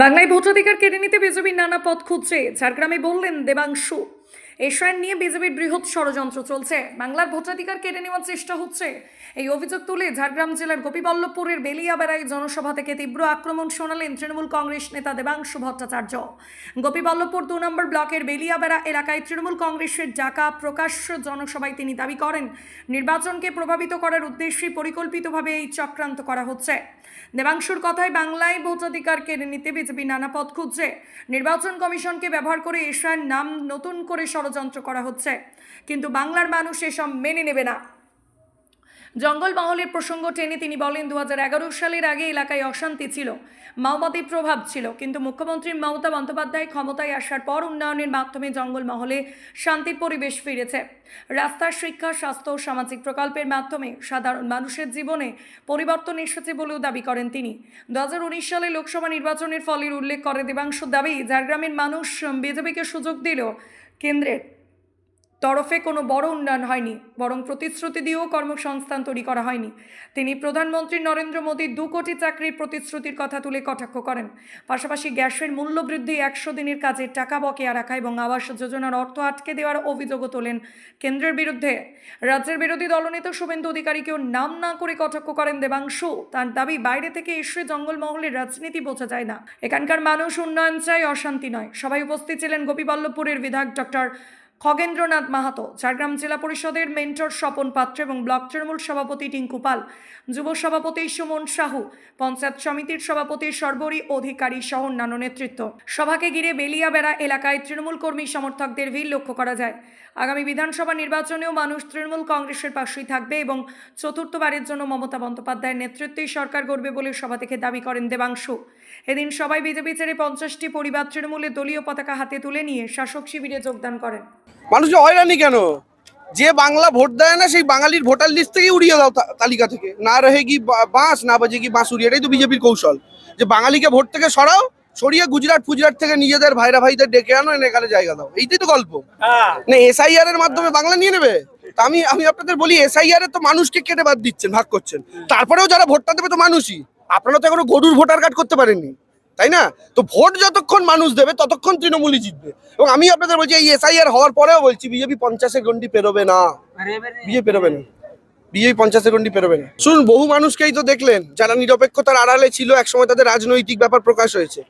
বাংলায় ভোটাধিকার কেড়ে নিতে বিজেপির নানা পথ খুঁজছে ঝাড়গ্রামে বললেন দেবাংশু। এশিয়ান নিয়ে বিজেপির বৃহৎ ষড়যন্ত্র চলছে, বাংলার ভোটাধিকার কেড়ে নেওয়ার চেষ্টা হচ্ছে। এই অভিযোগ তুলে ঝাড়গ্রাম জেলার গোপীবল্লভপুরের বেলিয়াবেড়ায় জনসভা থেকে তীব্র আক্রমণ শোনালেন তৃণমূল কংগ্রেস নেতা দেবাংশু ভট্টাচার্য। গোপীবল্লভপুর 2 নম্বর ব্লকের বেলিয়াবেড়া এলাকায় তৃণমূল কংগ্রেসের ডাকা প্রকাশ্য জনসভায় তিনি দাবি করেন, নির্বাচনকে প্রভাবিত করার উদ্দেশ্যে পরিকল্পিতভাবে এই চক্রান্ত করা হচ্ছে। দেবাংশুর কথায় বাংলায় ভোটাধিকার কেড়ে নিতে বিজেপি নানা পথ খুঁজছে। নির্বাচন কমিশনকে ব্যবহার করে এশিয়ার নাম নতুন করে ষড়যন্ত্র করা হচ্ছে, কিন্তু বাংলার মানুষ এসব মেনে নেবে না। জঙ্গলমহলের প্রসঙ্গ টেনে তিনি বলেন, 2011 সালের আগে এলাকায় অশান্তি ছিল, মাওবাদী প্রভাব ছিল, কিন্তু মুখ্যমন্ত্রী মমতা বন্দ্যোপাধ্যায় ক্ষমতায় আসার পর উন্নয়নের মাধ্যমে জঙ্গলমহলে শান্তির পরিবেশ ফিরেছে। রাস্তা, শিক্ষা, স্বাস্থ্য ও সামাজিক প্রকল্পের মাধ্যমে সাধারণ মানুষের জীবনে পরিবর্তন এসেছে বলেও দাবি করেন তিনি। 2019 সালে লোকসভা নির্বাচনের ফলের উল্লেখ করে দেবাংশুর দাবি, ঝাড়গ্রামের মানুষ বিজেপিকে সুযোগ দিল, কেন্দ্রের তরফে কোনো বড় উন্নয়ন হয়নি, বরং প্রতিশ্রুতি দিয়েও কর্মসংস্থান তৈরি করা হয়নি। তিনি প্রধানমন্ত্রী নরেন্দ্র মোদীর 2 কোটি চাকরির প্রতিশ্রুতির কথা তুলে কটাক্ষ করেন। পাশাপাশি গ্যাসের মূল্য বৃদ্ধি, 100 দিনের কাজের টাকা বকেয়া রাখা এবং আবাস যোজনার অর্থ আটকে দেওয়ার অভিযোগও তোলেন কেন্দ্রের বিরুদ্ধে। রাজ্যের বিরোধী দলনেতা শুভেন্দু অধিকারীকেও নাম না করে কটাক্ষ করেন দেবাংশু। তার দাবি, বাইরে থেকে এসে জঙ্গলমহলের রাজনীতি বোঝা যায় না, এখানকার মানুষ উন্নয়ন চায়, অশান্তি নয়। সবাই উপস্থিত ছিলেন গোপীবল্লভপুরের বিধায়ক ডক্টর খগেন্দ্রনাথ মাহাতো, ঝাড়গ্রাম জেলা পরিষদের মেন্টর স্বপন পাত্র এবং ব্লক তৃণমূল সভাপতি টিঙ্কু পাল, যুব সভাপতি সুমন সাহু, পঞ্চায়েত সমিতির সভাপতি সর্বরী অধিকারী সহ অন্যান্য নেতৃত্ব। সভাকে ঘিরে বেলিয়াবেড়া এলাকায় তৃণমূল কর্মী সমর্থকদের ভিড় লক্ষ্য করা যায়। আগামী বিধানসভা নির্বাচনেও মানুষ তৃণমূল কংগ্রেসের পাশেই থাকবে এবং চতুর্থবারের জন্য মমতা বন্দ্যোপাধ্যায়ের নেতৃত্বেই সরকার গড়বে বলে সভা থেকে দাবি করেন দেবাংশু। এদিন সবাই বিজেপি ছেড়ে 50টি পরিবার তৃণমূলের দলীয় পতাকা হাতে তুলে নিয়ে শাসক শিবিরে যোগদান করেন। মানুষ হয়রানি কেন? যে বাংলা ভোট দেয় না সেই বাঙালির ভোটার লিস্ট থেকে উড়িয়ে দাও, তালিকা থেকে। না রহে কি বাঁশ, না বাজে কি বাঁশুরি। এটাই তো বিজেপির কৌশল, যে বাঙালিকে ভোট থেকে সরাও, সরিয়ে গুজরাট ফুজরাট থেকে নিজেদের ভাইরা ভাইদের ডেকে আনো, এখানে জায়গা দাও। এইটাই তো গল্প না। এসআইআর এর মাধ্যমে বাংলা নিয়ে নেবে। তা আমি আপনাদের বলি, এসআইআর এর তো মানুষকে কেটে বাদ দিচ্ছেন, ভাগ করছেন। তারপরেও যারা ভোটটা দেবে তো মানুষই। আপনারা তো এখনো গরুর ভোটার কার্ড করতে পারেননি, তাই না? তো ভোট যতক্ষণ মানুষ দেবে ততক্ষণ তৃণমূলই জিতবে। এবং আমি আপনাদের বলছি, এই এসআইআর হওয়ার পরেও বলছি, বিজেপি 50-এর গন্ডি পেরোবে না। বিজেপি পেরোবে না, বিজেপি 50-এর গন্ডি পেরোবে না। শুনুন, বহু মানুষকেই তো দেখলেন যারা নিরপেক্ষতার আড়ালে ছিল, একসময় তাদের রাজনৈতিক ব্যাপার প্রকাশ হয়েছে।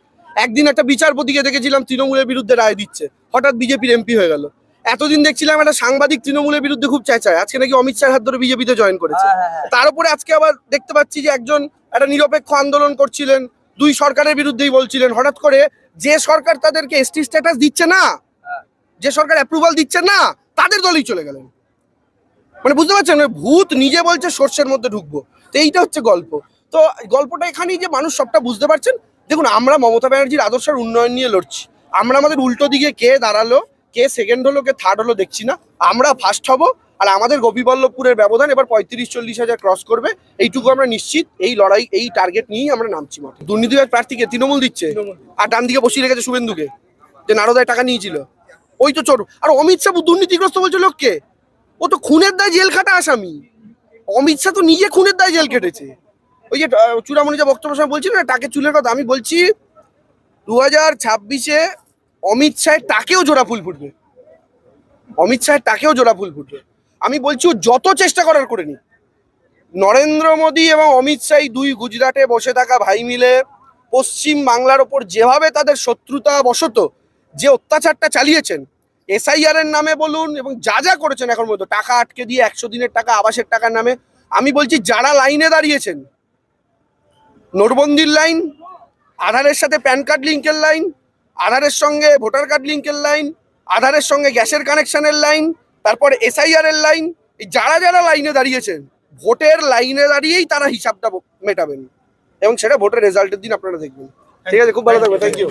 একদিন একটা বিচারপতিকে দেখেছিলাম তৃণমূলের বিরুদ্ধে রায় দিচ্ছে, হঠাৎ বিজেপির এমপি হয়ে গেল। এতদিন দেখছিলাম একটা সাংবাদিক তৃণমূলের বিরুদ্ধে খুব চেঁচায়, আজকে নাকি অমিত শাহ হাত ধরে বিজেপিতে জয়েন করেছে। তার উপরে আজকে আবার দেখতে পাচ্ছি যে একজন একটা নিরপেক্ষ আন্দোলন করছিলেন, 2 সরকারের বিরুদ্ধেই বলছিলেন, হঠাৎ করে যে সরকার তাদেরকে এসটি স্ট্যাটাস দিচ্ছে না, যে সরকার অ্যাপ্রুভাল দিচ্ছে না, তাদের দলেই চলে গেলেন। মানে বুঝতে পারছেন, ভূত নিজে বলছে সর্ষের মধ্যে ঢুকবো। তো এইটা হচ্ছে গল্প। তো গল্পটা এখানেই যে মানুষ সবটা বুঝতে পারছেন। দেখুন, আমরা মমতা ব্যানার্জির আদর্শের উন্নয়ন নিয়ে লড়ছি। আমরা আমাদের উল্টো দিকে কে দাঁড়ালো, কে সেকেন্ড হলো, কে থার্ড হলো দেখছি না, আমরা ফার্স্ট হব। আর আমাদের গোপীবল্লভপুরের ব্যবধান এবার 35-40 হাজার ক্রস করবে, এইটুকু আমরা নিশ্চিত। এই লড়াই, এই টার্গেট নিয়েই আমরা নামছি মাঠে। দুর্নীতিবাজ প্রার্থীকে তৃণমূল দিচ্ছে, আর ডান দিকে বসিয়ে রেখেছে শুভেন্দুকে, যে নারদায় টাকা নিয়েছিল, ওই তো চোর। আর অমিত শাহ দুর্নীতিগ্রস্ত বলছে লোককে, ও তো খুনের দায় জেল খাটা আসামি। অমিত শাহ তো নিজে খুনের দায় জেল কেটেছে। ওই যে চূড়ামণি যা বক্তব্য সময় বলছিল না, টাকে চুলের কথা, আমি বলছি 2026-এ অমিত শাহের টাকেও জোড়া ফুল ফুটবে। অমিত শাহের টাকেও জোড়া ফুল ফুটবে। আমি বলছি, ও যত চেষ্টা করার করে নি। নরেন্দ্র মোদী এবং অমিত শাহ 2 গুজরাটে বসে থাকা ভাই মিলে পশ্চিম বাংলার ওপর যেভাবে তাদের শত্রুতা বশত যে অত্যাচারটা চালিয়েছেন, এসআইআর এর নামে বলুন এবং যা যা করেছেন এখন পর্যন্ত, টাকা আটকে দিয়ে 100 দিনের টাকা, আবাসের টাকার নামে। আমি বলছি, যারা লাইনে দাঁড়িয়েছেন, নোটবন্দির লাইন, আধারের সাথে প্যান কার্ড লিঙ্কের লাইন, আধারের সঙ্গে ভোটার কার্ড লিঙ্কের লাইন, আধারের সঙ্গে গ্যাসের কানেকশনের লাইন, তারপরে এসআইআর এর লাইন, এই যারা যারা লাইনে দাঁড়িয়েছেন, ভোটের লাইনে দাঁড়িয়েই তারা হিসাবটা মেটাবেন, এবং সেটা ভোটের রেজাল্টের দিন আপনারা দেখবেন। ঠিক আছে, খুব ভালো থাকবে, থ্যাংক ইউ।